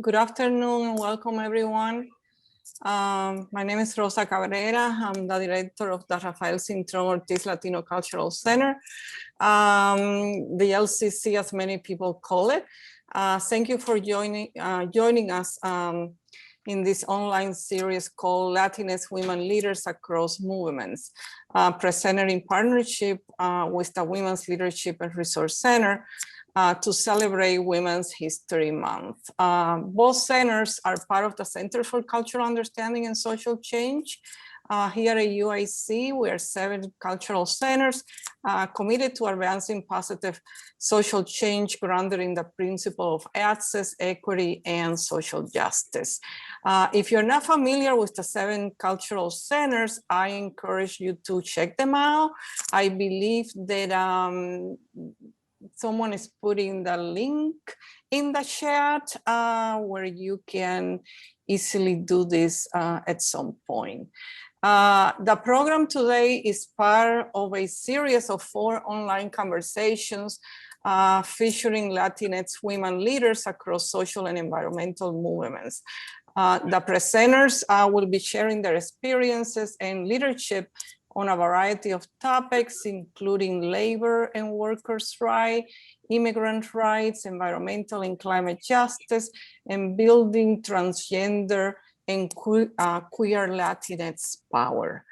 Good afternoon and welcome everyone. My name is Rosa Carrasco. I'm the director of the Rafael Cintrón Ortiz Latino Cultural Center, the LCC as many people call it. Thank you for joining us in this online series called Latinx Women Leaders Across Movements, presented in partnership with the Women's Leadership and Resource Center to celebrate Women's History Month. Both centers are part of the Center for Cultural Understanding and Social Change. Here at UIC, we are 7 cultural centers committed to advancing positive social change grounded in the principle of access, equity, and social justice. If you're not familiar with the 7 cultural centers, I encourage you to check them out. I believe that someone is putting the link in the chat where you can easily do this at some point. The program today is part of a series of 4 online conversations featuring Latinx women leaders across social and environmental movements. The presenters will be sharing their experiences and leadership on a variety of topics, including labor and workers' rights, immigrant rights, environmental and climate justice, and building transgender and queer Latinx power.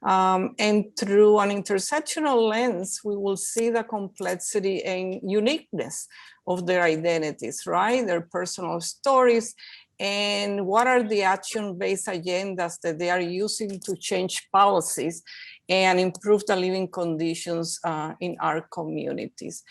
And through an intersectional lens, we will see the complexity and uniqueness of their identities, right? Their personal stories, and what are the action-based agendas that they are using to change policies and improve the living conditions in our communities.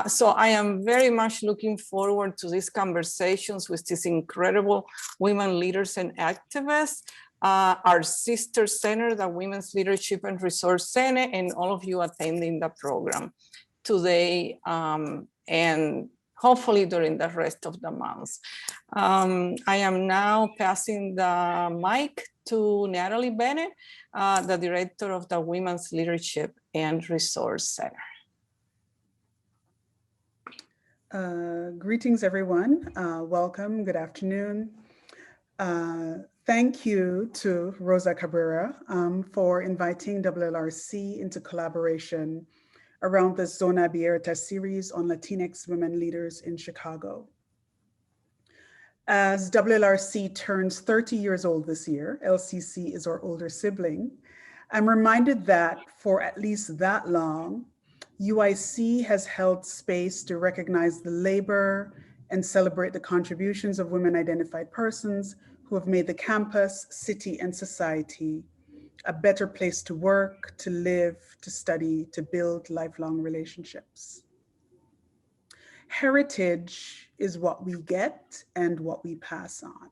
So I am very much looking forward to these conversations with these incredible women leaders and activists, our sister center, the Women's Leadership and Resource Center, and all of you attending the program today and hopefully during the rest of the month. I am now passing the mic to Natalie Bennett, the director of the Women's Leadership and Resource Center. Greetings, everyone. Welcome. Good afternoon. Thank you to Rosa Cabrera for inviting WLRC into collaboration around the Zona Abierta series on Latinx women leaders in Chicago. As WLRC turns 30 years old this year, LCC is our older sibling, I'm reminded that for at least that long, UIC has held space to recognize the labor and celebrate the contributions of women-identified persons who have made the campus, city, and society a better place to work, to live, to study, to build lifelong relationships. Heritage is what we get and what we pass on.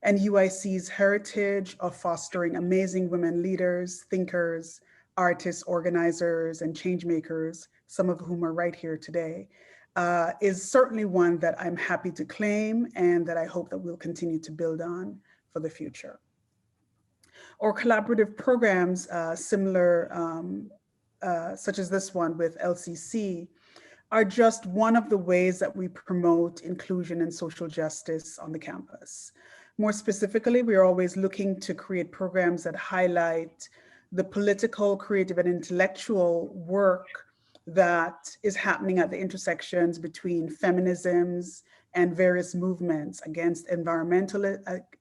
And UIC's heritage of fostering amazing women leaders, thinkers, artists, organizers, and change makers, some of whom are right here today, is certainly one that I'm happy to claim and that I hope that we'll continue to build on for the future. Or collaborative programs similar, such as this one with LCC, are just one of the ways that we promote inclusion and social justice on the campus. More specifically, we are always looking to create programs that highlight the political, creative, and intellectual work that is happening at the intersections between feminisms and various movements against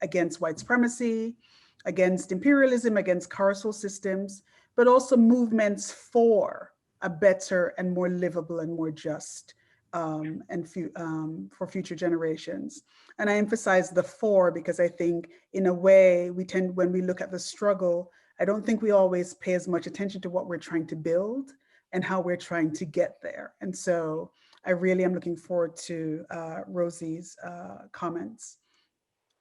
against white supremacy, against imperialism, against carceral systems, but also movements for a better and more livable and more just for future generations. And I emphasize the for because I think in a way we tend, when we look at the struggle, I don't think we always pay as much attention to what we're trying to build and how we're trying to get there. And so I really am looking forward to Rosie's comments.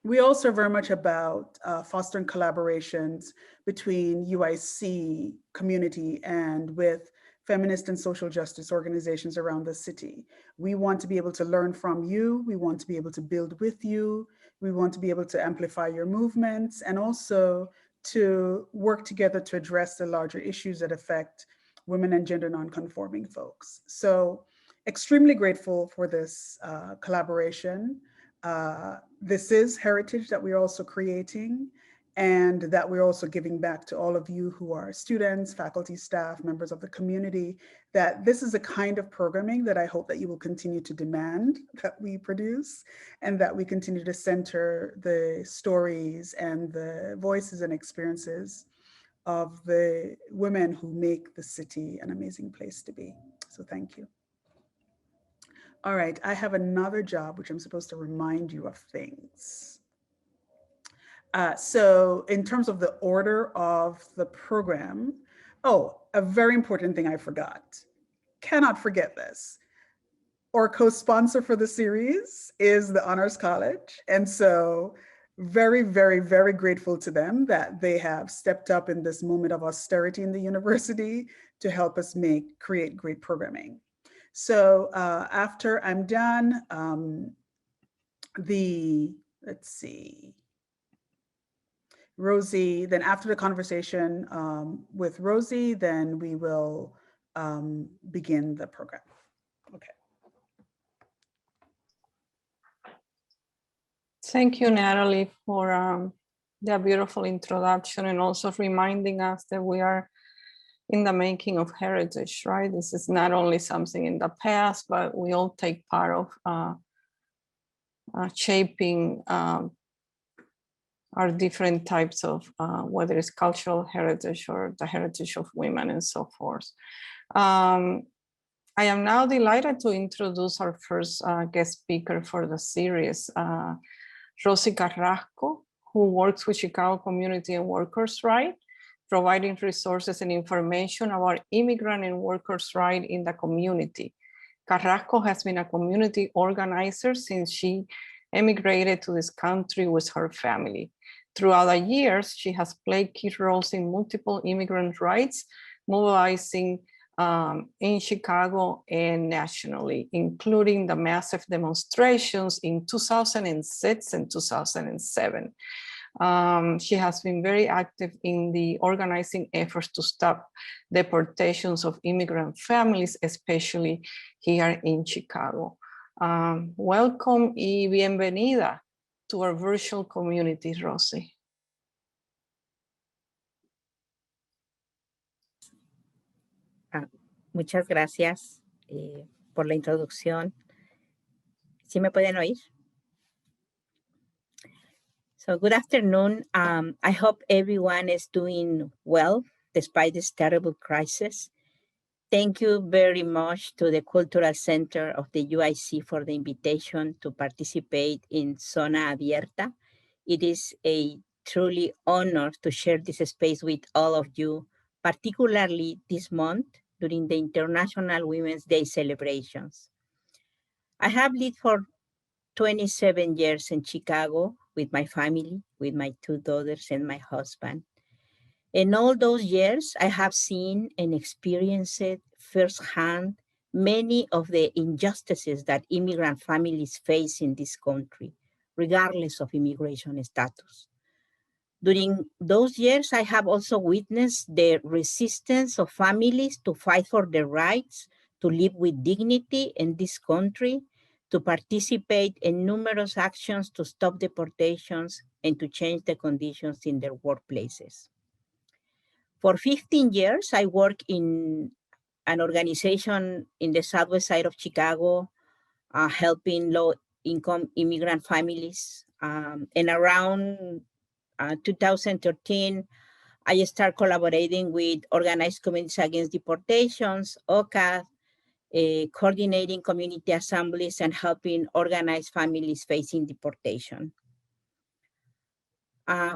We also are very much about fostering collaborations between UIC community and with feminist and social justice organizations around the city. We want to be able to learn from you. We want to be able to build with you. We want to be able to amplify your movements and also to work together to address the larger issues that affect women and gender nonconforming folks. So extremely grateful for this collaboration. this is heritage that we're also creating, and that we're also giving back to all of you who are students, faculty, staff, members of the community, that this is a kind of programming that I hope that you will continue to demand that we produce, and that we continue to center the stories and the voices and experiences of the women who make the city an amazing place to be. So thank you. All right, I have another job, which I'm supposed to remind you of things. So in terms of the order of the program, oh, a very important thing I forgot. Cannot forget this. Our co-sponsor for the series is the Honors College. And so very, very, very grateful to them that they have stepped up in this moment of austerity in the university to help us create great programming. So after I'm done, let's see, Rosi, then after the conversation with Rosi, then we will begin the program. Okay. Thank you, Natalie, for the beautiful introduction, and also reminding us that we are in the making of heritage, right? This is not only something in the past, but we all take part of shaping our different types of, whether it's cultural heritage or the heritage of women and so forth. I am now delighted to introduce our first guest speaker for the series, Rosi Carrasco, who works with Chicago Community and Workers' Rights, providing resources and information about immigrant and workers' rights in the community. Carrasco has been a community organizer since she emigrated to this country with her family. Throughout the years, she has played key roles in multiple immigrant rights, mobilizing in Chicago and nationally, including the massive demonstrations in 2006 and 2007. She has been very active in the organizing efforts to stop deportations of immigrant families, especially here in Chicago. Welcome y bienvenida to our virtual community, Rosi. Muchas gracias por la introducción. ¿Sí me pueden oír? So good afternoon. I hope everyone is doing well despite this terrible crisis. Thank you very much to the Cultural Center of the UIC for the invitation to participate in Zona Abierta. It is a truly honor to share this space with all of you, particularly this month during the International Women's Day celebrations. I have lived for 27 years in Chicago with my family, with my 2 daughters and my husband. In all those years, I have seen and experienced firsthand many of the injustices that immigrant families face in this country, regardless of immigration status. During those years, I have also witnessed the resistance of families to fight for their rights, to live with dignity in this country, to participate in numerous actions to stop deportations and to change the conditions in their workplaces. For 15 years, I worked in an organization in the southwest side of Chicago, helping low-income immigrant families. And around 2013, I started collaborating with Organized Communities Against Deportations, OCAD, coordinating community assemblies and helping organize families facing deportation.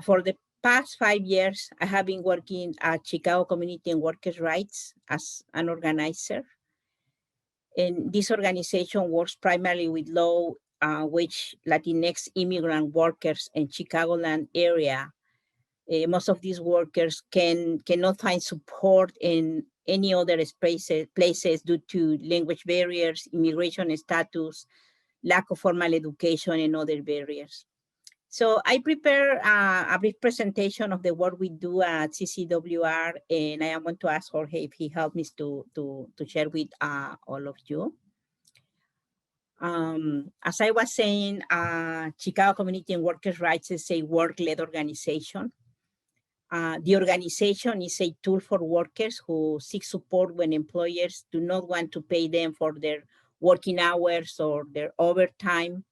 For the past 5 years, I have been working at Chicago Community and Workers' Rights as an organizer. And this organization works primarily with low-wage Latinx immigrant workers in Chicagoland area. Most of these workers cannot find support in any other places due to language barriers, immigration status, lack of formal education, and other barriers. So I prepare a brief presentation of the work we do at CCWR, and I want to ask Jorge if he helped me to share with all of you. As I was saying, Chicago Community and Workers' Rights is a work-led organization. The organization is a tool for workers who seek support when employers do not want to pay them for their working hours or their overtime.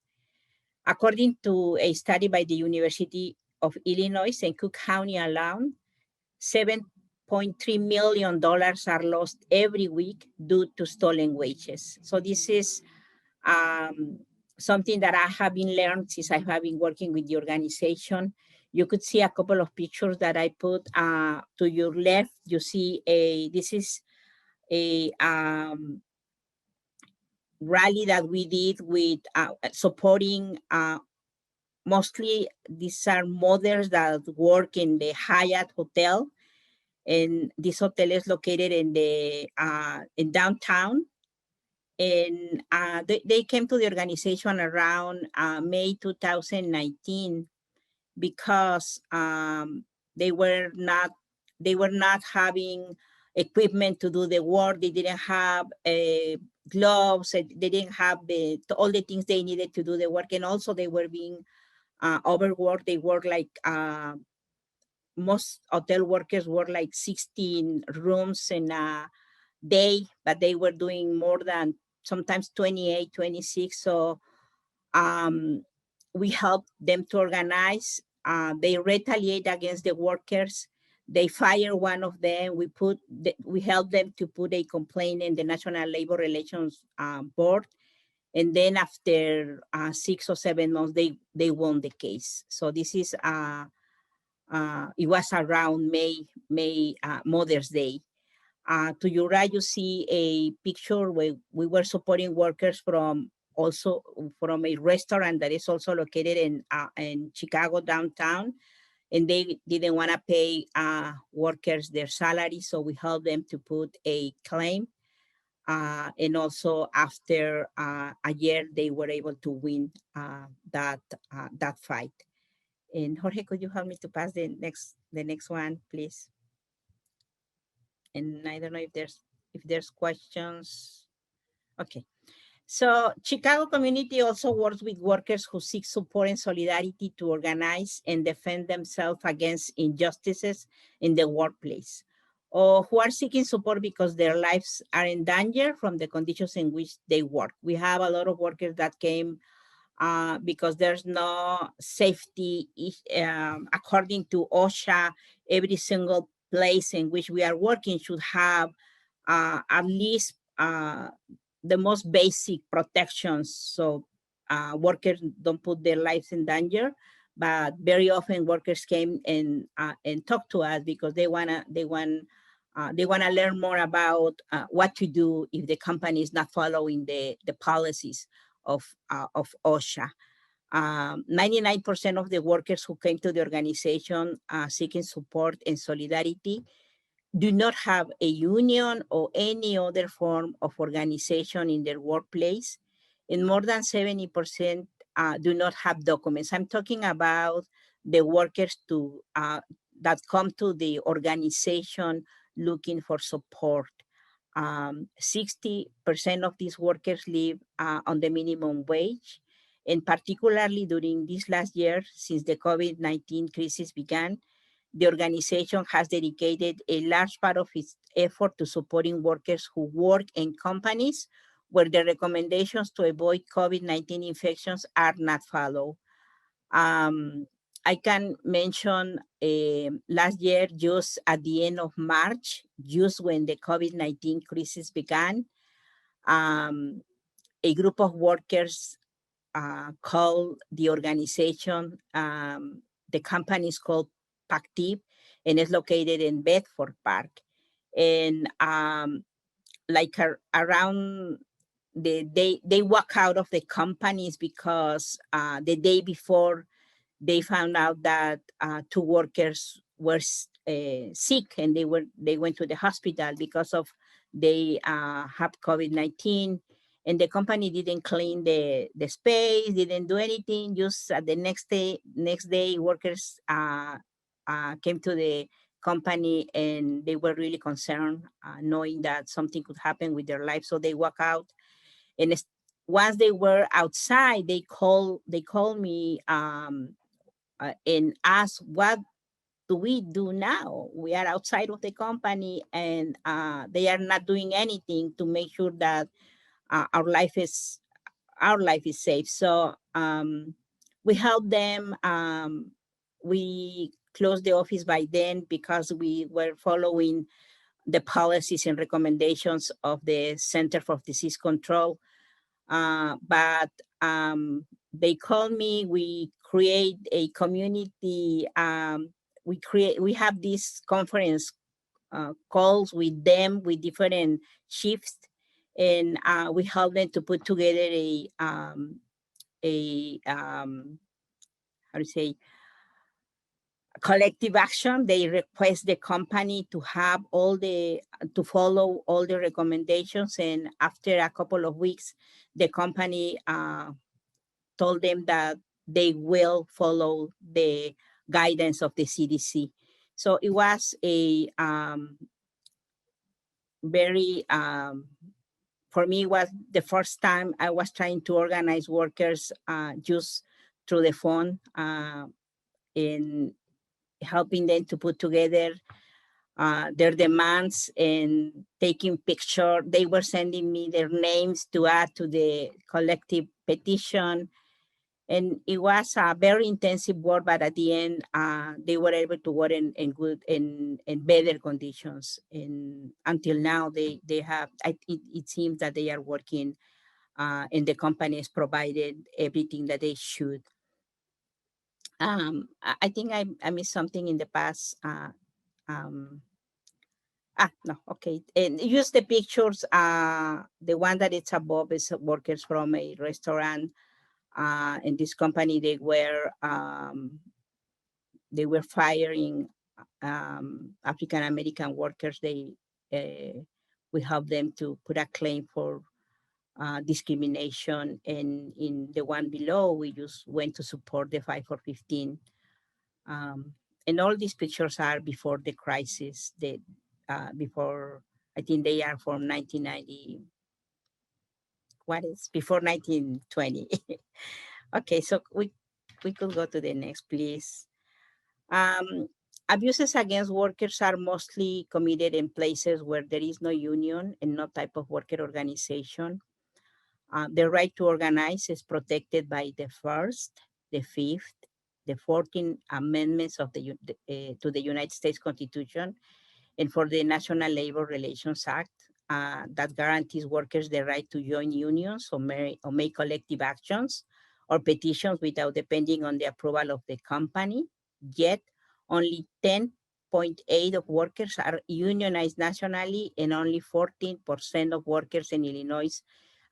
According to a study by the University of Illinois in Cook County alone, $7.3 million are lost every week due to stolen wages. So this is something that I have been learned since I have been working with the organization. You could see a couple of pictures that I put to your left. You see this is a rally that we did with supporting mostly these are mothers that work in the Hyatt Hotel. And this hotel is located in the in downtown. And they came to the organization around May 2019 because they were not having equipment to do the work. They didn't have gloves. They didn't have all the things they needed to do the work, and also they were being overworked. They work like most hotel workers work like 16 rooms in a day, but they were doing more than sometimes 28, 26. So we helped them to organize. They retaliate against the workers. They fire one of them. We helped them to put a complaint in the National Labor Relations Board. And then after 6 or 7 months, they won the case. So this is, it was around May Mother's Day. To your right, you see a picture where we were supporting workers from a restaurant that is also located in Chicago downtown, and they didn't want to pay workers their salary, so we helped them to put a claim. And also after a year, they were able to win that fight. And Jorge, could you help me to pass the next one, please? And I don't know if there's questions. Okay. So Chicago Community also works with workers who seek support and solidarity to organize and defend themselves against injustices in the workplace, or who are seeking support because their lives are in danger from the conditions in which they work. We have a lot of workers that came because there's no safety. According to OSHA, every single place in which we are working should have at least the most basic protections, so workers don't put their lives in danger. But very often workers came and talk to us because they wanna learn more about what to do if the company is not following the policies of OSHA. 99% of the workers who came to the organization seeking support and solidarity do not have a union or any other form of organization in their workplace, and more than 70% do not have documents. I'm talking about the workers that come to the organization looking for support. 60% of these workers live on the minimum wage, and particularly during this last year, since the COVID-19 crisis began, the organization has dedicated a large part of its effort to supporting workers who work in companies where the recommendations to avoid COVID-19 infections are not followed. I can mention last year, just at the end of March, just when the COVID-19 crisis began, a group of workers called the organization, the company is called Pactiv, and it's located in Bedford Park. And around they walk out of the companies because the day before they found out that 2 workers were sick, and they went to the hospital because of they have COVID-19. And the company didn't clean the space, didn't do anything. Just the next day, workers came to the company, and they were really concerned, knowing that something could happen with their life. So they walk out, and once they were outside, they called me and asked, what do we do now? We are outside of the company, and they are not doing anything to make sure that our life is safe. So we helped them. We closed the office by then because we were following the policies and recommendations of the Center for Disease Control. But they called me. We create a community. We have this conference calls with them with different shifts, and we help them to put together a how to say, collective action. They request the company to have to follow all the recommendations, and after a couple of weeks, the company told them that they will follow the guidance of the CDC. So it was a very for me, it was the first time I was trying to organize workers just through the phone, in helping them to put together their demands and taking picture. They were sending me their names to add to the collective petition. And it was a very intensive work, but at the end, they were able to work in good and better conditions. And until now, they have, it seems that they are working, and the company has provided everything that they should. I think I missed something in the past. No, okay. And use the pictures. The one that it's above is workers from a restaurant. In this company, they were firing African American workers. We helped them to put a claim for discrimination, and in the one below, we just went to support the 5 for 15. And all these pictures are before the crisis. Before, I think they are from 1990. What is before 1920? Okay, so we could go to the next, please. Abuses against workers are mostly committed in places where there is no union and no type of worker organization. The right to organize is protected by the First, the Fifth, the 14th Amendments of to the United States Constitution, and for the National Labor Relations Act, that guarantees workers the right to join unions or make collective actions or petitions without depending on the approval of the company. Yet, only 10.8% of workers are unionized nationally, and only 14% of workers in Illinois,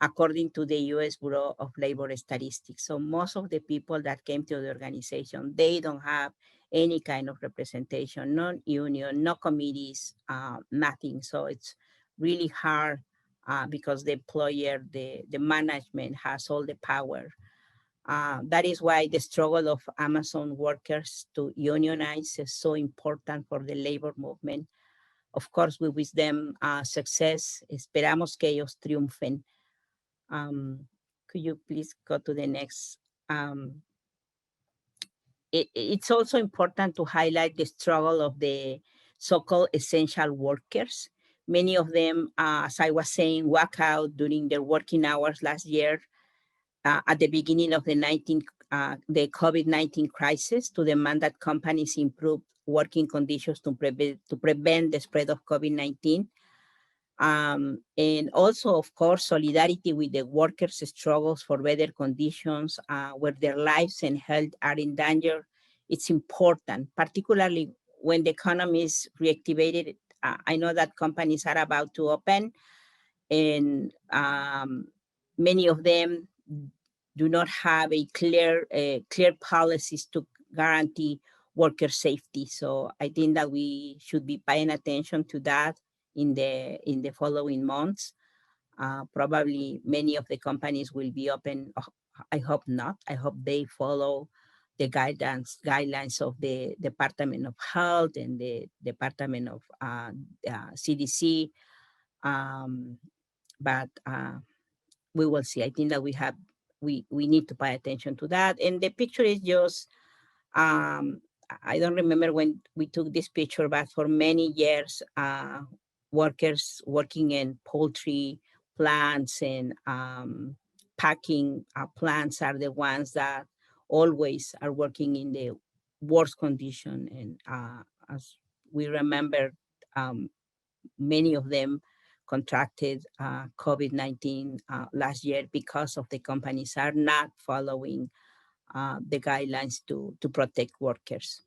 according to the U.S. Bureau of Labor Statistics. So most of the people that came to the organization, they don't have any kind of representation, no union, no committees, nothing. So it's really hard because the employer, the management has all the power. That is why the struggle of Amazon workers to unionize is so important for the labor movement. Of course, we wish them success. Esperamos que ellos triunfen. Could you please go to the next? It's also important to highlight the struggle of the so-called essential workers. Many of them, as I was saying, walk out during their working hours last year at the beginning of the COVID-19 crisis to demand that companies improve working conditions to prevent the spread of COVID-19. And also, of course, solidarity with the workers' struggles for better conditions where their lives and health are in danger. It's important, particularly when the economy is reactivated. I know that companies are about to open, and many of them do not have a clear policies to guarantee worker safety. So I think that we should be paying attention to that in the following months. Probably many of the companies will be open. I hope not. I hope they follow the guidelines of the Department of Health and the Department of CDC. But we will see. I think that we need to pay attention to that. And the picture is just, I don't remember when we took this picture, but for many years, workers working in poultry plants and packing plants are the ones that always are working in the worst condition. And as we remember, many of them contracted COVID-19 last year because of the companies are not following the guidelines to protect workers.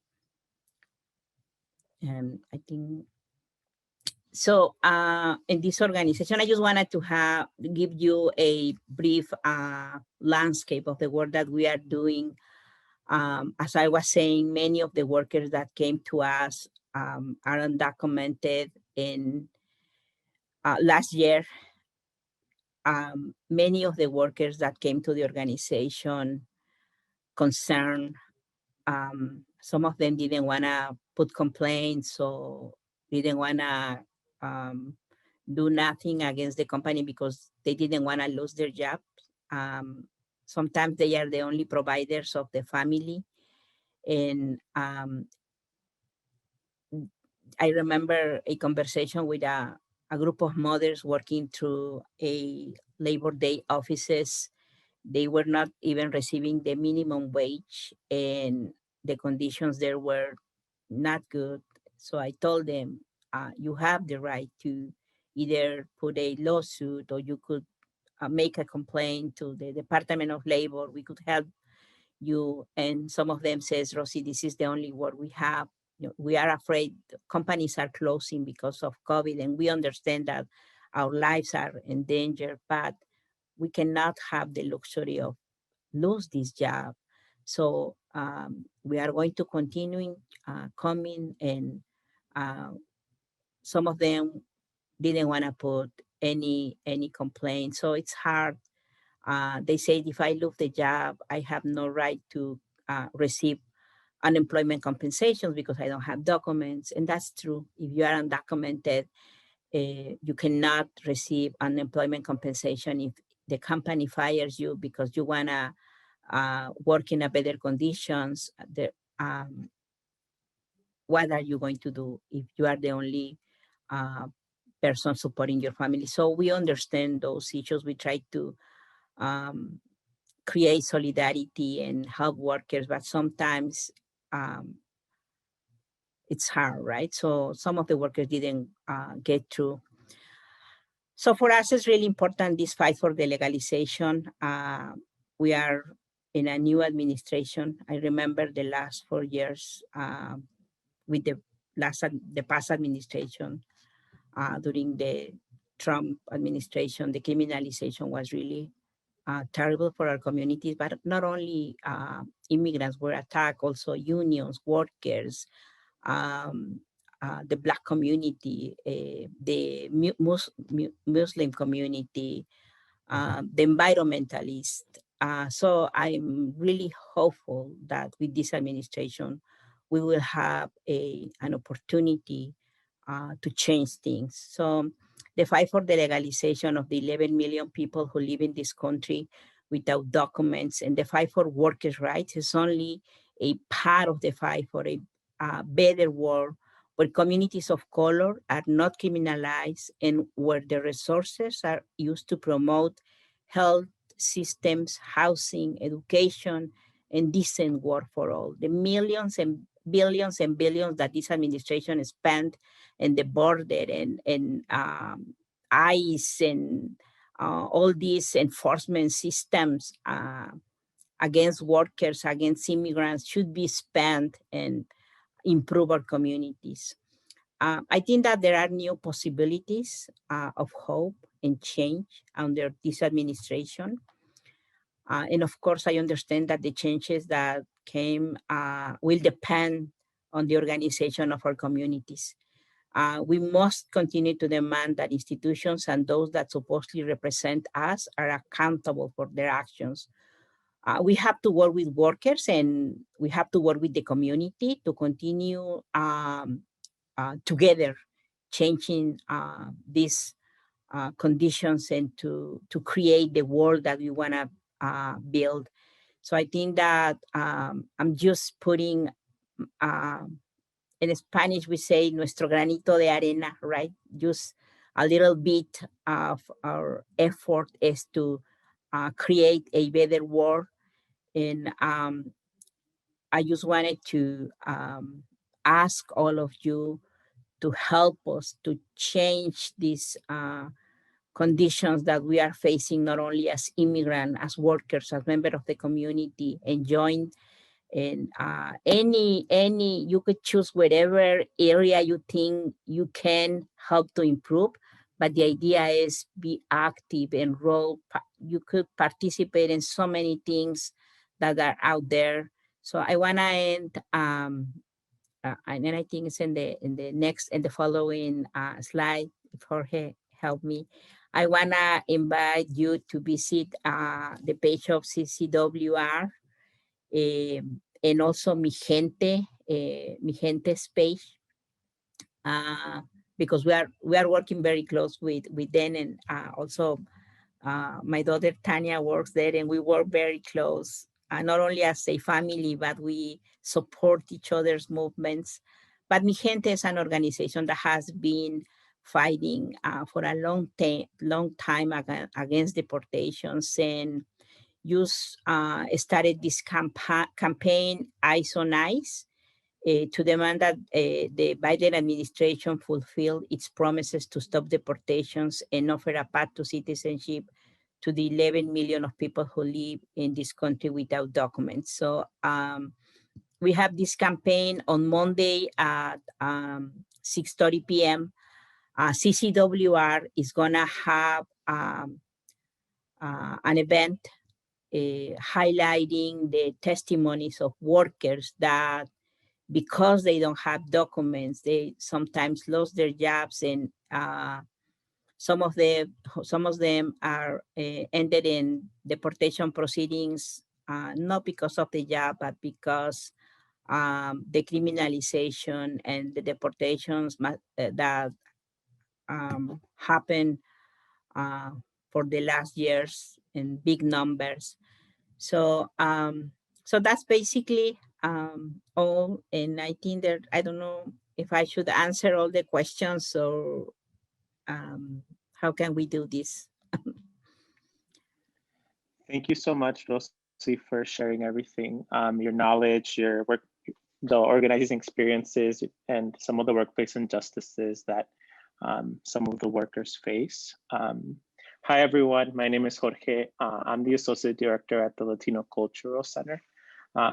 And I think, so in this organization, I just wanted to give you a brief landscape of the work that we are doing. As I was saying, many of the workers that came to us are undocumented. In last year, many of the workers that came to the organization concerned, some of them didn't want to put complaints or didn't want to do nothing against the company because they didn't want to lose their jobs. Sometimes they are the only providers of the family. And I remember a conversation with a group of mothers working through a Labor Day offices. They were not even receiving the minimum wage, and the conditions there were not good. So I told them, you have the right to either put a lawsuit or you could make a complaint to the Department of Labor. We could help you. And some of them says, Rosi, this is the only work we have. We are afraid companies are closing because of COVID, and we understand that our lives are in danger, but we cannot have the luxury of lose this job. So we are going to continue coming, and some of them didn't want to put any complaint. So it's hard. They say, if I lose the job, I have no right to receive unemployment compensations because I don't have documents. And that's true. If you are undocumented, you cannot receive unemployment compensation if the company fires you because you want to work in a better conditions. What are you going to do if you are the only person supporting your family? So we understand those issues. We try to create solidarity and help workers, but sometimes it's hard, right? So some of the workers didn't get through. So for us, it's really important, this fight for the legalization. We are in a new administration. I remember the last 4 years with the past administration, during the Trump administration, the criminalization was really terrible for our communities, but not only immigrants were attacked, also unions, workers, the Black community, the Muslim community, the environmentalists. So I'm really hopeful that with this administration, we will have an opportunity to change things. So the fight for the legalization of the 11 million people who live in this country without documents, and the fight for workers' rights is only a part of the fight for a better world where communities of color are not criminalized and where the resources are used to promote health systems, housing, education, and decent work for all. The millions and billions that this administration has spent in the border and ICE and all these enforcement systems against workers, against immigrants should be spent and improve our communities. I think that there are new possibilities of hope and change under this administration. And of course, I understand that the changes that came will depend on the organization of our communities. We must continue to demand that institutions and those that supposedly represent us are accountable for their actions. We have to work with workers and we have to work with the community to continue together changing this conditions and to create the world that we want to build. So I think that I'm just putting, in Spanish we say nuestro granito de arena, right? Just a little bit of our effort is to create a better world. And I just wanted to ask all of you to help us to change these conditions that we are facing, not only as immigrants, as workers, as members of the community, and join. And any you could choose whatever area you think you can help to improve. But the idea is be active, enroll. You could participate in so many things that are out there. So I want to end, and then I think it's in the following slide. If Jorge help me, I want to invite you to visit the page of CCWR. And also Mi Gente's page, because we are working very close with them, and also my daughter Tanya works there, and we work very close, not only as a family, but we support each other's movements. But Mi Gente is an organization that has been fighting for a long time against deportations, and started this campaign Eyes on Ice to demand that the Biden administration fulfill its promises to stop deportations and offer a path to citizenship to the 11 million of people who live in this country without documents. So we have this campaign on Monday at 6:30 p.m. CCWR is gonna have an event highlighting the testimonies of workers that, because they don't have documents, they sometimes lost their jobs, and some of them are ended in deportation proceedings, not because of the job, but because the criminalization and the deportations that happened for the last years in big numbers. So so that's basically all. And I think that, I don't know if I should answer all the questions, or how can we do this? Thank you so much, Rosi, for sharing everything. Your knowledge, your work, the organizing experiences, and some of the workplace injustices that some of the workers face. Hi, everyone. My name is Jorge. I'm the Associate Director at the Latino Cultural Center.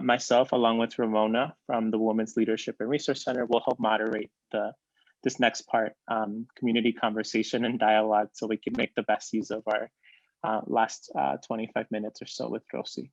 Myself, along with Ramona from the Women's Leadership and Resource Center, will help moderate this next part, community conversation and dialogue, so we can make the best use of our last 25 minutes or so with Rosi.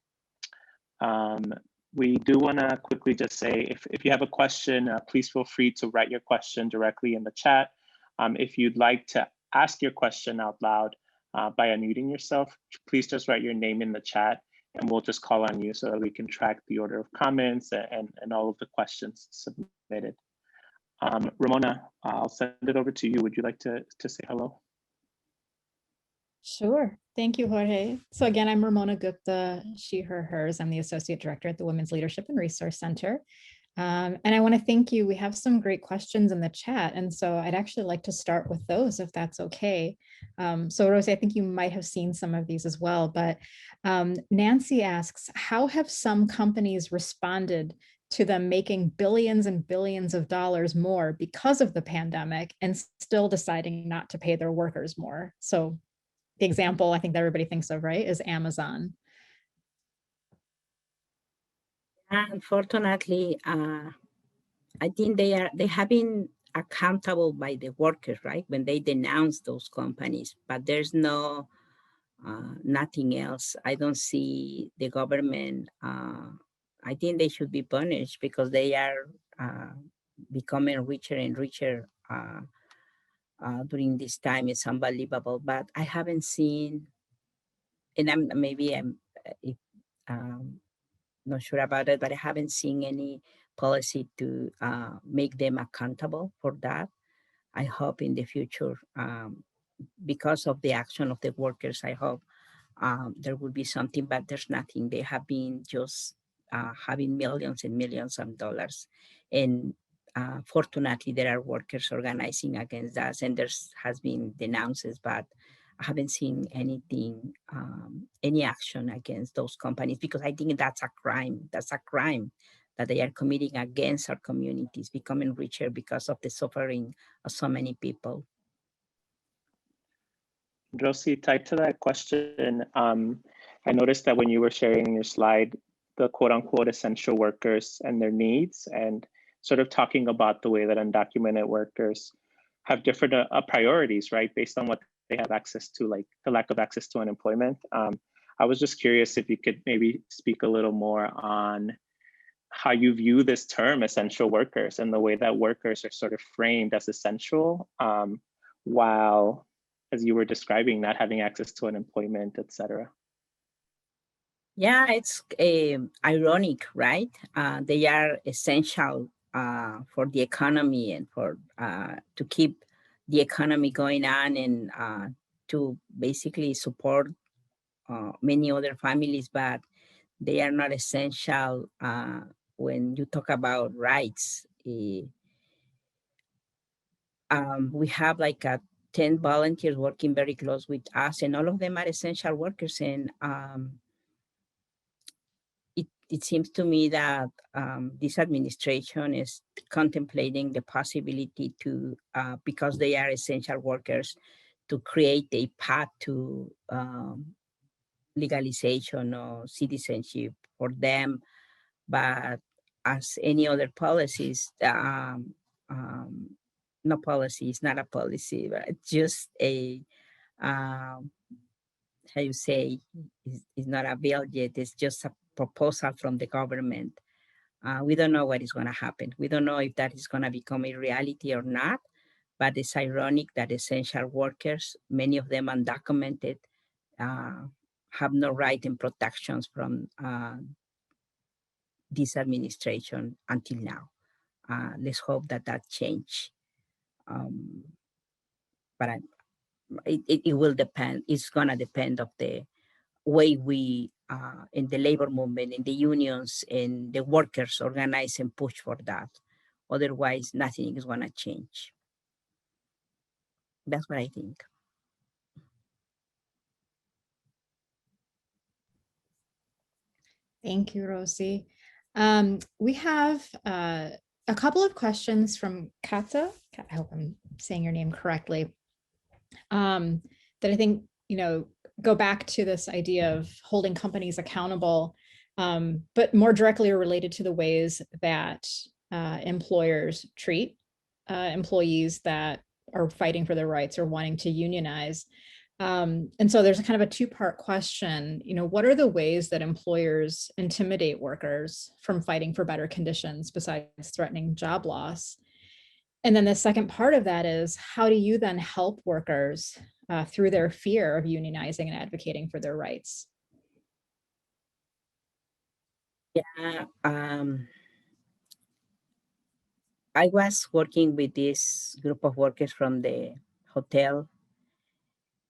We do want to quickly just say, if you have a question, please feel free to write your question directly in the chat. If you'd like to ask your question out loud by unmuting yourself, please just write your name in the chat, and we'll just call on you so that we can track the order of comments and all of the questions submitted. Ramona, I'll send it over to you. Would you like to say hello? Sure. Thank you, Jorge. So again, I'm Ramona Gupta, she, her, hers. I'm the Associate Director at the Women's Leadership and Resource Center. And I want to thank you. We have some great questions in the chat. And so I'd actually like to start with those, if that's okay. So Rosi, I think you might have seen some of these as well, but Nancy asks, how have some companies responded to them making billions and billions of dollars more because of the pandemic and still deciding not to pay their workers more? So the example I think that everybody thinks of, right, is Amazon. Unfortunately, I think they have been accountable by the workers, right, when they denounce those companies, but there's nothing else. I don't see the government. I think they should be punished because they are becoming richer and richer during this time. It's unbelievable, but I haven't seen, and I'm not sure about it, but I haven't seen any policy to make them accountable for that. I hope in the future because of the action of the workers, I hope there will be something, but there's nothing. They have been just having millions and millions of dollars. And fortunately, there are workers organizing against us, and has been denounced, but I haven't seen anything, any action against those companies, because I think that's a crime. That's a crime that they are committing against our communities, becoming richer because of the suffering of so many people. Rosi, tied to that question, I noticed that when you were sharing your slide, the quote unquote essential workers and their needs, and sort of talking about the way that undocumented workers have different priorities, right? Based on what they have access to, like the lack of access to unemployment. I was just curious if you could maybe speak a little more on how you view this term essential workers and the way that workers are sort of framed as essential, while, as you were describing, not having access to unemployment, et cetera. Yeah, it's ironic, right? They are essential for the economy and for to keep the economy going on, and to basically support many other families, but they are not essential when you talk about rights. We have like 10 volunteers working very close with us, and all of them are essential workers. And it seems to me that this administration is contemplating the possibility to, because they are essential workers, to create a path to legalization or citizenship for them. But as any other policies, no policy is not a policy, but it's just a, how you say, it's not a bill yet, it's just a proposal from the government. We don't know what is going to happen. We don't know if that is going to become a reality or not, but it's ironic that essential workers, many of them undocumented, have no right and protections from this administration until now. Let's hope that that change. But it will depend. It's going to depend of the way we, in the labor movement, in the unions, and the workers organize and push for that. Otherwise, nothing is going to change. That's what I think. Thank you, Rosi. We have a couple of questions from Kata. I hope I'm saying your name correctly. That I think, go back to this idea of holding companies accountable, but more directly are related to the ways that employers treat employees that are fighting for their rights or wanting to unionize. And so there's a kind of a two-part question. What are the ways that employers intimidate workers from fighting for better conditions besides threatening job loss? And then the second part of that is, how do you then help workers through their fear of unionizing and advocating for their rights? Yeah, I was working with this group of workers from the hotel,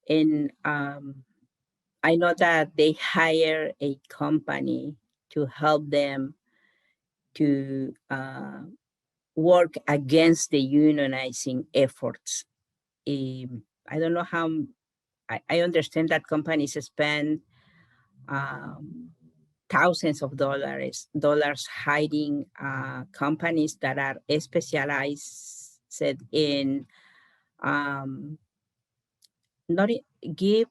and I know that they hire a company to help them to work against the unionizing efforts. I don't know how, I understand that companies spend thousands of dollars hiding companies that are specialized in not give,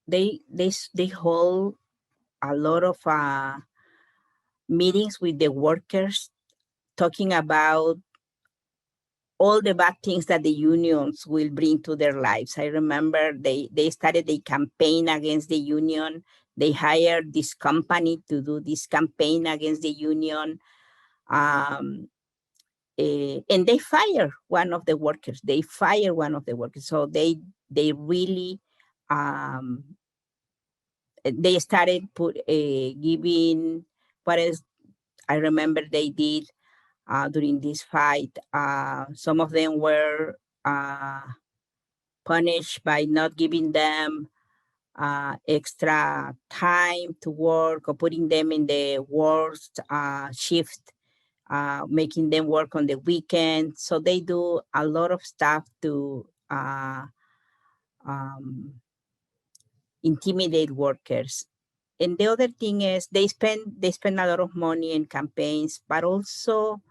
they hold a lot of meetings with the workers talking about all the bad things that the unions will bring to their lives. I remember they started a campaign against the union. They hired this company to do this campaign against the union. And they fire one of the workers. So they really, they started giving, what else I remember they did during this fight. Some of them were punished by not giving them extra time to work or putting them in the worst shift, making them work on the weekend. So they do a lot of stuff to intimidate workers. And the other thing is they spend a lot of money in campaigns, but also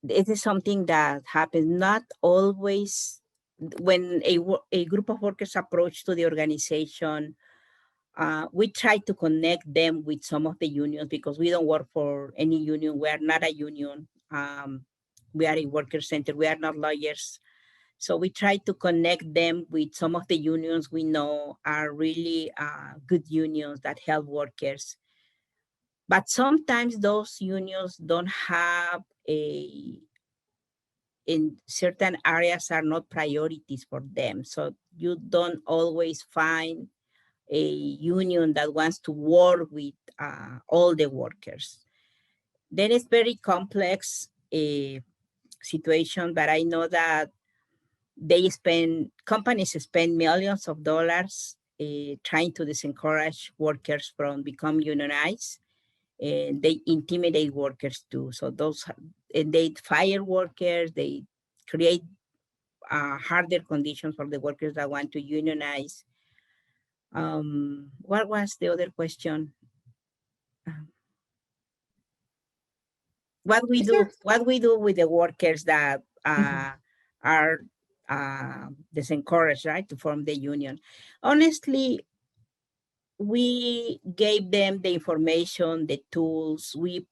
it is something that happens not always when a group of workers approach to the organization. We try to connect them with some of the unions because we don't work for any union. We are not a union. We are a worker center. We are not lawyers. So we try to connect them with some of the unions we know are really good unions that help workers. But sometimes those unions don't have in certain areas are not priorities for them. So you don't always find a union that wants to work with all the workers. Then it's very complex situation, but I know that companies spend millions of dollars trying to disencourage workers from becoming unionized, and they intimidate workers too. So and they fire workers, they create harder conditions for the workers that want to unionize. What was the other question? What we do with the workers that are disencouraged, right, to form the union. Honestly, we gave them the information, the tools. We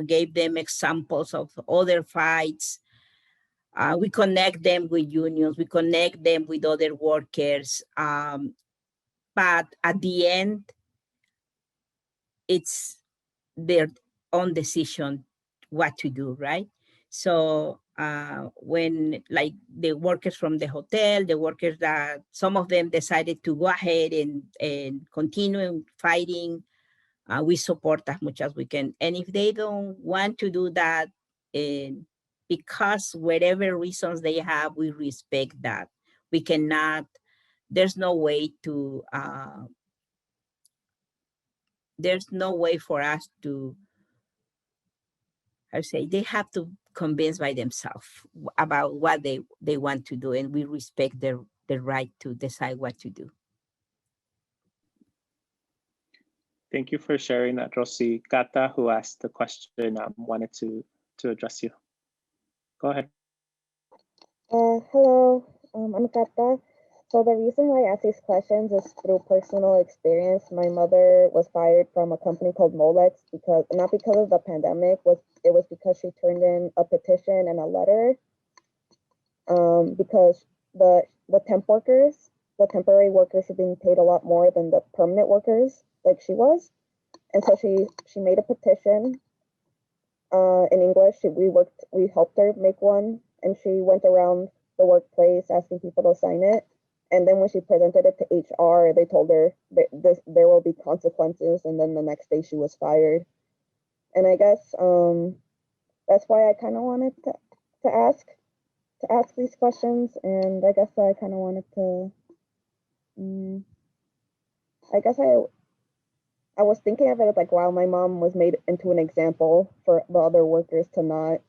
gave them examples of other fights. We connect them with unions. We connect them with other workers. But at the end, it's their own decision what to do, right? So when like the workers from the hotel, the workers that some of them decided to go ahead and continue fighting, we support as much as we can. And if they don't want to do that, because whatever reasons they have, we respect that. We cannot, there's no way for us to, I say, they have to convince by themselves about what they want to do, and we respect their right to decide what to do. Thank you for sharing that, Rosi. Kata, who asked the question, wanted to address you. Go ahead. Hello, I'm Kata. So the reason why I ask these questions is through personal experience. My mother was fired from a company called Molex not because of the pandemic, it was because she turned in a petition and a letter because the temporary workers are being paid a lot more than the permanent workers like she was. And so she made a petition in English. We helped her make one, and she went around the workplace asking people to sign it. And then when she presented it to HR, they told her that there will be consequences. And then the next day she was fired. And I guess that's why I kind of wanted to ask these questions. And I guess I kind of wanted to, I was thinking of it as like, wow, my mom was made into an example for the other workers to not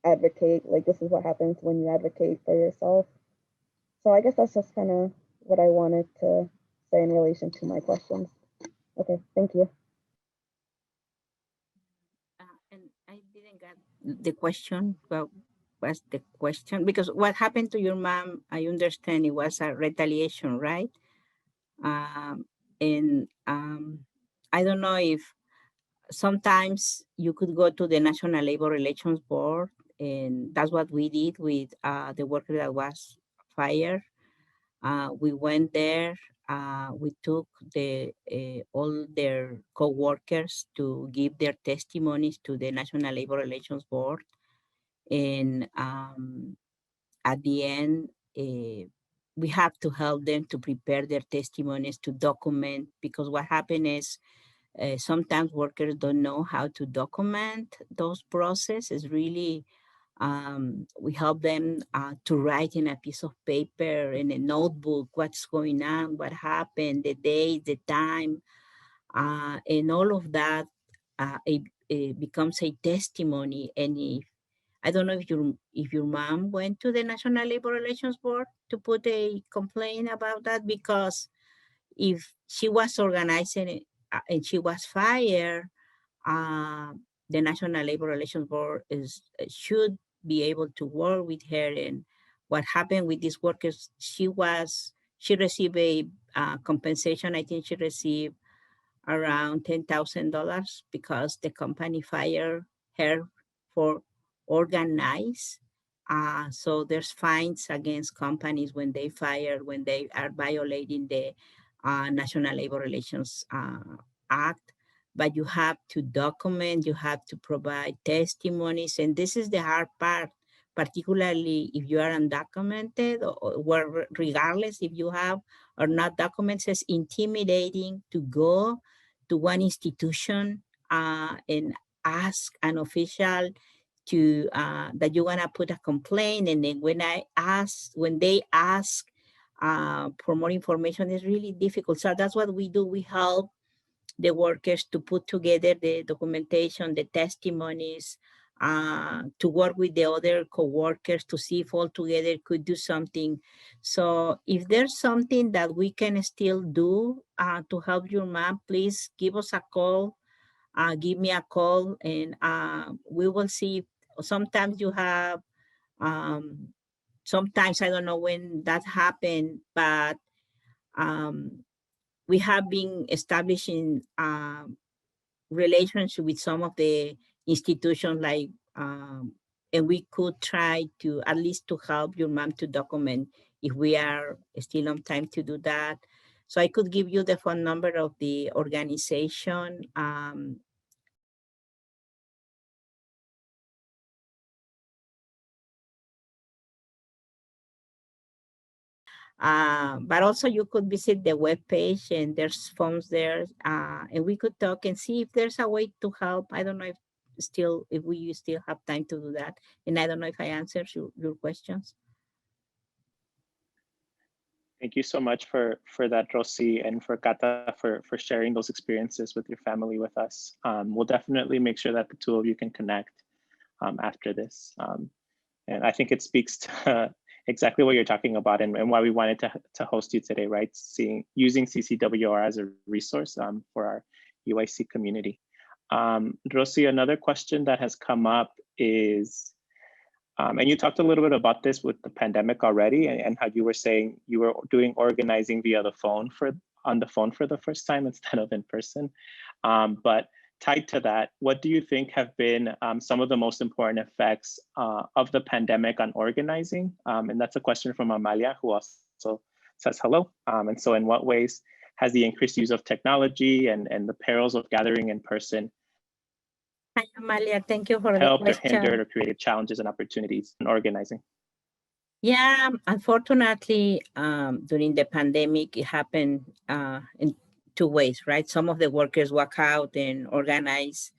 advocate. Like, this is what happens when you advocate for yourself. So I guess that's just kind of what I wanted to say in relation to my questions. Okay, thank you. And I didn't get the question. What was the question? Because what happened to your mom, I understand it was a retaliation, right? And I don't know if sometimes you could go to the National Labor Relations Board, and that's what we did with the worker that was fired. We went there. We took all their co-workers to give their testimonies to the National Labor Relations Board. And at the end, we have to help them to prepare their testimonies, to document, because what happened is sometimes workers don't know how to document those processes. It's really We help them to write in a piece of paper, in a notebook, what's going on, what happened, the date, the time, and all of that. It becomes a testimony. And I don't know if your mom went to the National Labor Relations Board to put a complaint about that, because if she was organizing it, and she was fired, uh, the National Labor Relations Board should be able to work with her. And what happened with these workers, she received a compensation. I think she received around $10,000 because the company fired her for organize. So there's fines against companies when they fire, when they are violating the National Labor Relations Act. But you have to document, you have to provide testimonies, and this is the hard part, particularly if you are undocumented, or regardless if you have or not documents. It's intimidating to go to one institution and ask an official to that you want to put a complaint, and then when they ask for more information, it's really difficult. So that's what we do. We help the workers to put together the documentation, the testimonies, to work with the other co-workers to see if all together could do something. So if there's something that we can still do to help your mom, please give us a call, give me a call, and we will see. Sometimes you have, sometimes I don't know when that happened, but we have been establishing relationship with some of the institutions, like, and we could try to at least to help your mom to document if we are still on time to do that. So I could give you the phone number of the organization. But also you could visit the webpage, and there's forms there, and we could talk and see if there's a way to help. I don't know if we still have time to do that. And I don't know if I answered your questions. Thank you so much for that, Rosi, and for Cata for sharing those experiences with your family with us. We'll definitely make sure that the two of you can connect after this. And I think it speaks to exactly what you're talking about, and why we wanted to host you today, right? Using CCWR as a resource for our UIC community. Rosi, another question that has come up is, and you talked a little bit about this with the pandemic already, and how you were saying you were doing organizing via the phone on the phone for the first time instead of in person. But tied to that, what do you think have been some of the most important effects of the pandemic on organizing? And that's a question from Amalia, who also says hello. And so in what ways has the increased use of technology and the perils of gathering in person Hi, Amalia, thank you for the helped or question. hindered or created challenges and opportunities in organizing? Yeah, unfortunately, during the pandemic, it happened in two ways, right? Some of the workers walk out and organize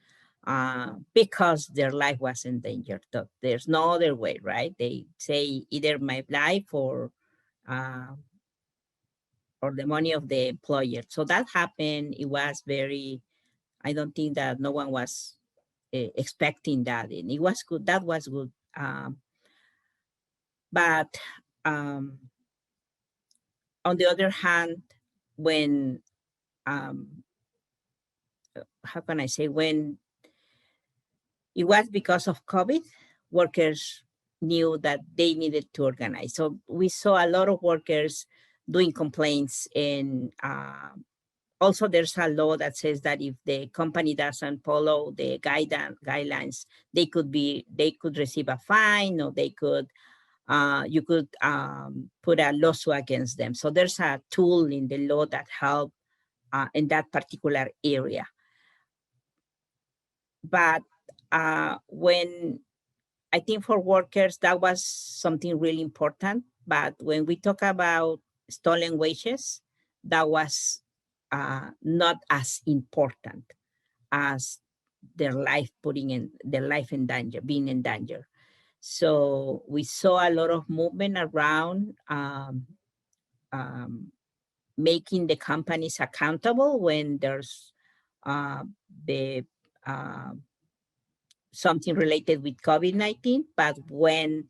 because their life was in danger. There's no other way, right? They say either my life or the money of the employer. So that happened. It was very, I don't think that no one was expecting that. And it was good. That was good. But on the other hand, when, how can I say, when it was because of COVID, workers knew that they needed to organize. So we saw a lot of workers doing complaints, and also there's a law that says that if the company doesn't follow the guidelines, they could receive a fine, or they could you could put a lawsuit against them. So there's a tool in the law that help in that particular area. But when I think for workers, that was something really important. But when we talk about stolen wages, that was not as important as their life in danger, being in danger. So we saw a lot of movement around making the companies accountable when there's the something related with COVID-19, but when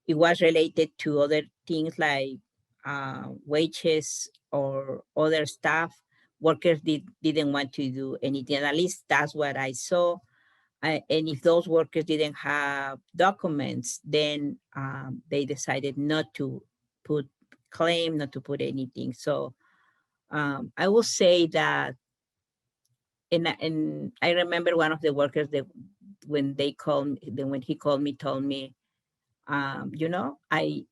it was related to other things like wages or other stuff, workers didn't want to do anything. At least that's what I saw. And if those workers didn't have documents, then they decided not to put claim, not to put anything. So I will say that, and I remember one of the workers that when he called me, told me, you know, I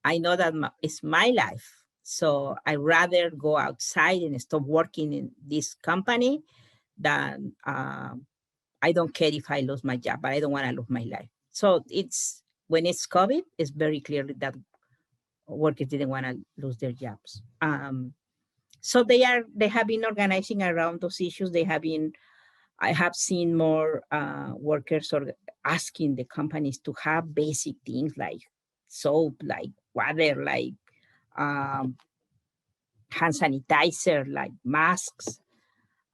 know that it's my life. So I rather go outside and stop working in this company than I don't care if I lose my job, but I don't want to lose my life. So it's when it's COVID, it's very clear that workers didn't want to lose their jobs. So they have been organizing around those issues. I have seen more workers asking the companies to have basic things like soap, like water, like hand sanitizer, like masks.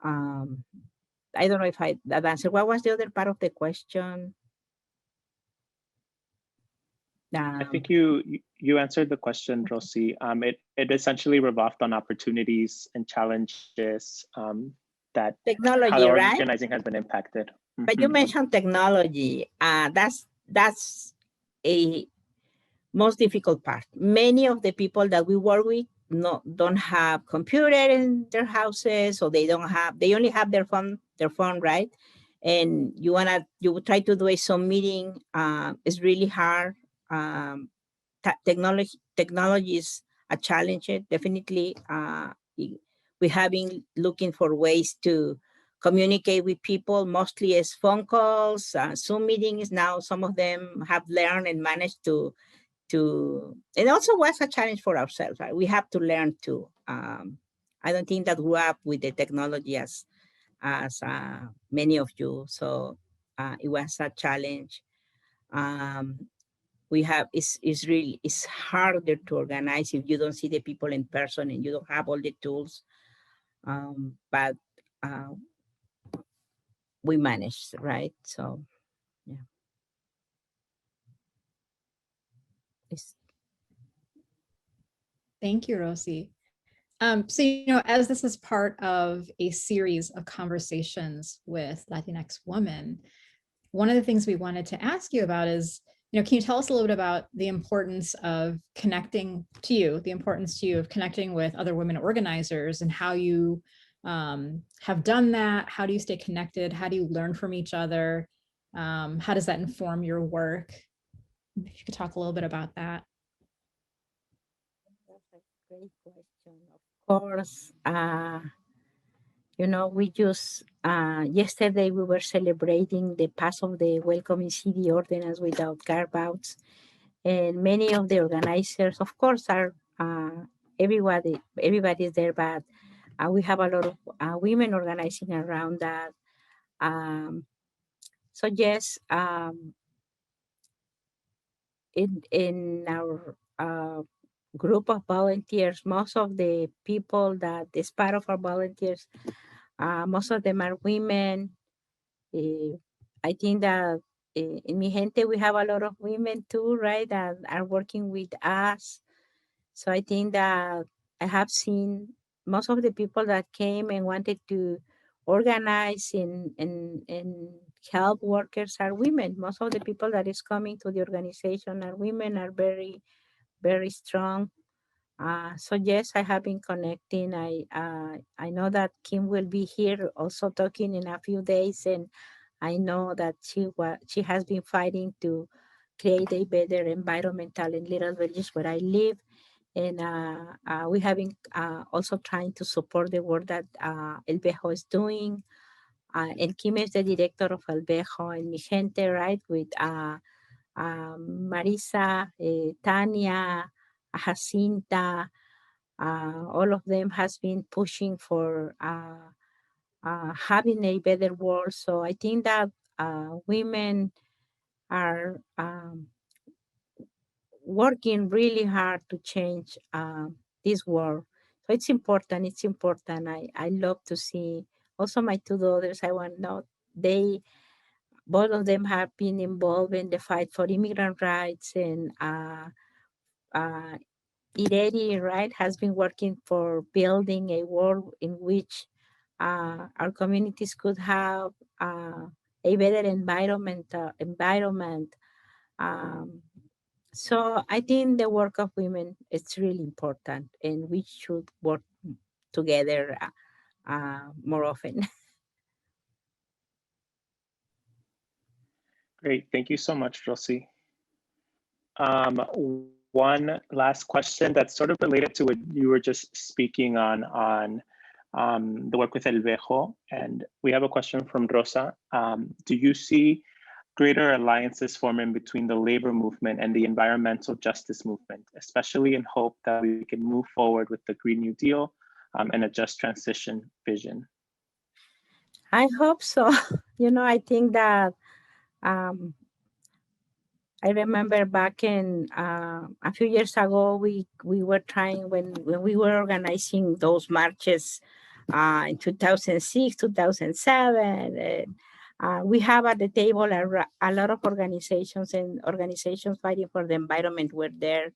I don't know if that answered. What was the other part of the question? I think you answered the question, Rosi. It essentially revolved on opportunities and challenges that technology, how the right? organizing has been impacted. But you mentioned technology. That's a most difficult part. Many of the people that we work with don't have computer in their houses, or they only have their phone, right? And you try to do a Zoom meeting. It's really hard. Technology is a challenge. Definitely, we have been looking for ways to communicate with people, mostly as phone calls, Zoom meetings. Now, some of them have learned and managed to and also was a challenge for ourselves, right? We have to learn to. I don't think that grew up with the technology as many of you, so it was a challenge. It's harder to organize if you don't see the people in person and you don't have all the tools. But we managed, right? So, yeah. Thank you, Rosi. So, you know, as this is part of a series of conversations with Latinx women, one of the things we wanted to ask you about is, you know, can you tell us a little bit about the importance of connecting with other women organizers, and how you have done that? How do you stay connected? How do you learn from each other? How does that inform your work? If you could talk a little bit about that. That's a great question. Of course, you know, we just, yesterday we were celebrating the pass of the Welcoming City Ordinance without carve-outs. And many of the organizers, of course, are, everybody's there, but we have a lot of women organizing around that. So yes, in our group of volunteers, most of the people that is part of our volunteers, most of them are women. I think that in Mi Gente, we have a lot of women too, right, that are working with us. So I think that I have seen most of the people that came and wanted to organize and help workers are women. Most of the people that is coming to the organization are women, are very, very strong. So yes, I have been connecting. I know that Kim will be here also talking in a few days, and I know that she has been fighting to create a better environmental in Little Villages where I live, and we have been also trying to support the work that El Bejo is doing. And Kim is the director of El Bejo and Mi Gente, right? With Marisa, Tania, Jacinta, all of them has been pushing for having a better world. So I think that women are working really hard to change this world. So it's important. It's important. I love to see. Also, my two daughters. I want to know both of them have been involved in the fight for immigrant rights, and Ireri, right, has been working for building a world in which our communities could have a better environment. Um, so I think the work of women is really important, and we should work together more often. Great, thank you so much, Rosi. One last question that's sort of related to what you were just speaking on the work with El Vejo. And we have a question from Rosa. Do you see greater alliances forming between the labor movement and the environmental justice movement, especially in hope that we can move forward with the Green New Deal and a just transition vision? I hope so. I think that um, I remember back in a few years ago, we were trying when we were organizing those marches in 2006, 2007. We have at the table a lot of organizations, and organizations fighting for the environment were there.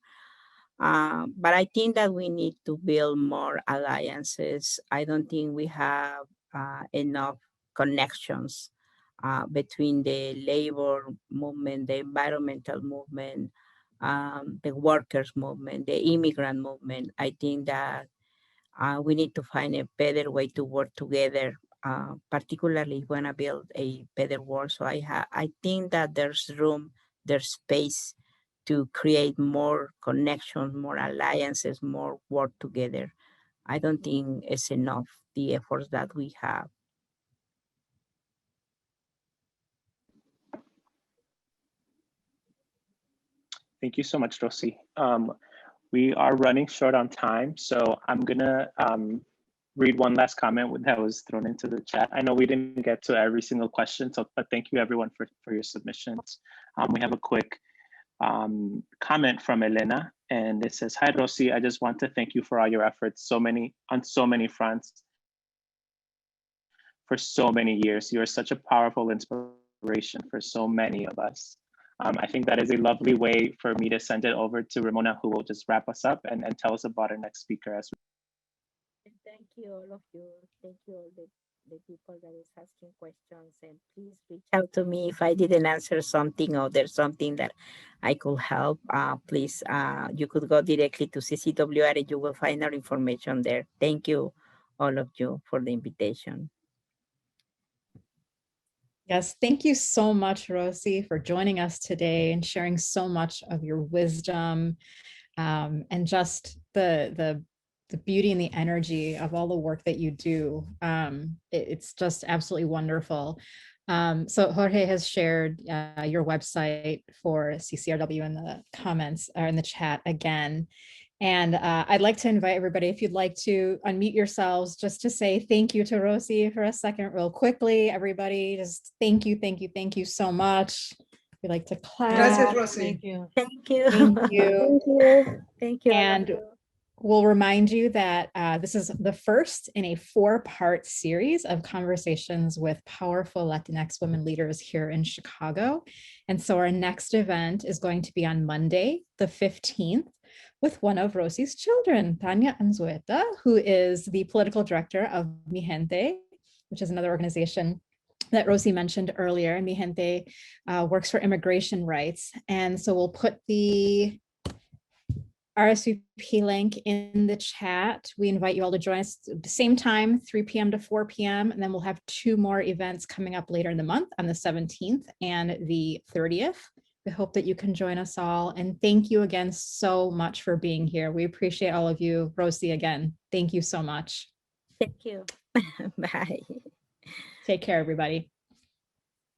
But I think that we need to build more alliances. I don't think we have enough connections between the labor movement, the environmental movement, the workers movement, the immigrant movement. I think that we need to find a better way to work together, particularly if we want to build a better world. So I think that there's space to create more connections, more alliances, more work together. I don't think it's enough, the efforts that we have. Thank you so much, Rosi. We are running short on time, so I'm gonna read one last comment that was thrown into the chat. I know we didn't get to every single question, but thank you everyone for your submissions. We have a quick comment from Elena, and it says, "Hi Rosi, I just want to thank you for all your efforts on so many fronts for so many years. You are such a powerful inspiration for so many of us." I think that is a lovely way for me to send it over to Ramona, who will just wrap us up and tell us about our next speaker as well. Thank you, all of you. Thank you, all the people that is asking questions. And please reach out to me if I didn't answer something or there's something that I could help. Please, you could go directly to CCWR and you will find our information there. Thank you, all of you, for the invitation. Yes, thank you so much, Rosi, for joining us today and sharing so much of your wisdom and just the beauty and the energy of all the work that you do. It's just absolutely wonderful. So Jorge has shared your website for CCRW in the comments or in the chat again. And I'd like to invite everybody, if you'd like to unmute yourselves, just to say thank you to Rosi for a second, real quickly. Everybody, just thank you so much. We'd like to clap. Gracias, Rosi. Thank you. Thank you. Thank you. Thank you. Thank you. And we'll remind you that this is the first in a 4-part series of conversations with powerful Latinx women leaders here in Chicago. And so our next event is going to be on Monday, the 15th, with one of Rosi's children, Tania Anzueta, who is the political director of Mi Gente, which is another organization that Rosi mentioned earlier. Mi Gente works for immigration rights. And so we'll put the RSVP link in the chat. We invite you all to join us at the same time, 3 p.m. to 4 p.m. And then we'll have 2 more events coming up later in the month on the 17th and the 30th. We hope that you can join us all. And thank you again so much for being here. We appreciate all of you. Rosi, again, thank you so much. Thank you. Bye. Take care, everybody.